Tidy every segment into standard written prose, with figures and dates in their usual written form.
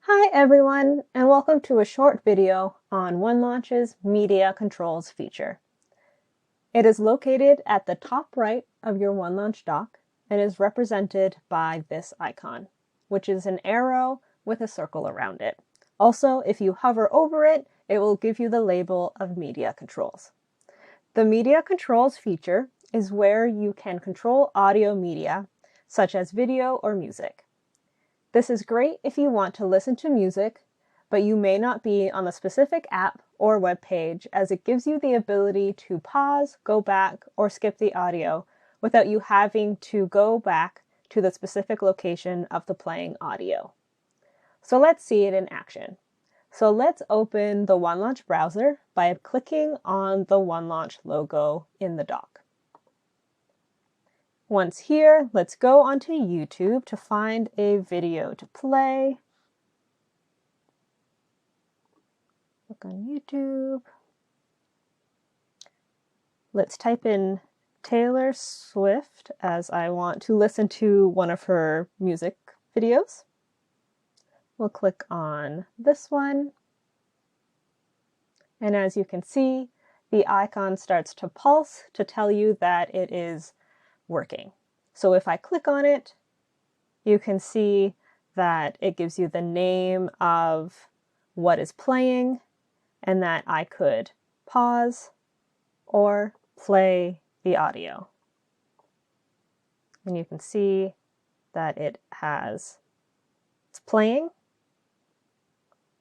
Hi everyone, and welcome to a short video on OneLaunch's Media Controls feature. It is located at the top right of your OneLaunch dock and is represented by this icon, which is an arrow with a circle around it. Also, if you hover over it, it will give you the label of Media Controls. The Media Controls feature is where you can control audio media, such as video or music. This is great if you want to listen to music, but you may not be on the specific app or web page, as it gives you the ability to pause, go back, or skip the audio without you having to go back to the specific location of the playing audio. So let's see it in action. So let's open the OneLaunch browser by clicking on the OneLaunch logo in the dock. Once here, let's go onto YouTube to find a video to play. Look on YouTube. Let's type in Taylor Swift, as I want to listen to one of her music videos. We'll click on this one. And as you can see, the icon starts to pulse to tell you that it is working. So if I click on it, you can see that it gives you the name of what is playing and that I could pause or play the audio. And you can see that it's playing,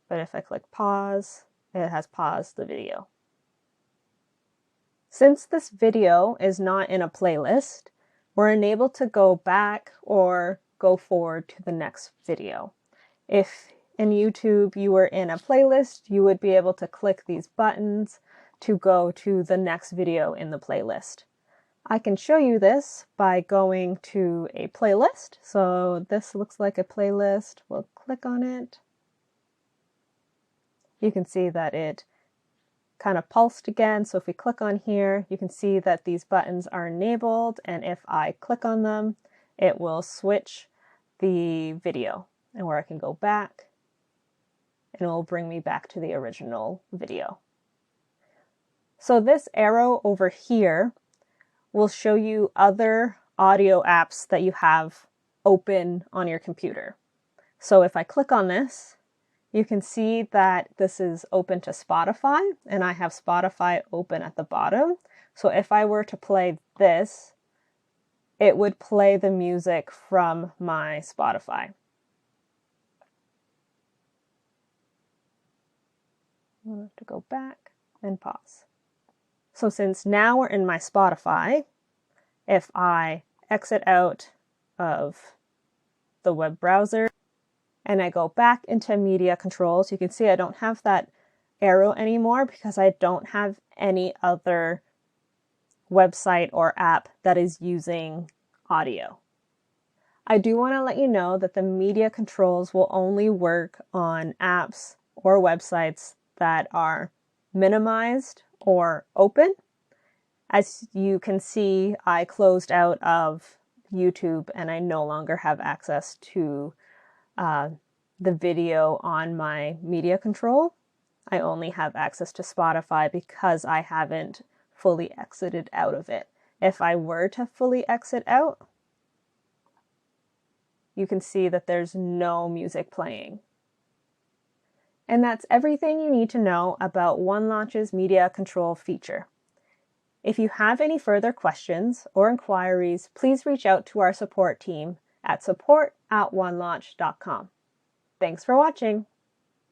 but if I click pause, it has paused the video. Since this video is not in a playlist, we're unable to go back or go forward to the next video. If in YouTube you were in a playlist, you would be able to click these buttons to go to the next video in the playlist. I can show you this by going to a playlist. So this looks like a playlist. We'll click on it. You can see that it kind of pulsed again. So if we click on here, you can see that these buttons are enabled, and if I click on them, it will switch the video, and where I can go back and it will bring me back to the original video. So this arrow over here will show you other audio apps that you have open on your computer. So if I click on this, you can see that this is open to Spotify, and I have Spotify open at the bottom. So if I were to play this, it would play the music from my Spotify. I'll have to go back and pause. So since now we're in my Spotify, if I exit out of the web browser, and I go back into Media Controls, you can see I don't have that arrow anymore because I don't have any other website or app that is using audio. I do want to let you know that the Media Controls will only work on apps or websites that are minimized or open. As you can see, I closed out of YouTube and I no longer have access to the video on my media control. I only have access to Spotify because I haven't fully exited out of it. If I were to fully exit out, you can see that there's no music playing. And that's everything you need to know about OneLaunch's media control feature. If you have any further questions or inquiries, please reach out to our support team at support@onelaunch.com. Thanks for watching.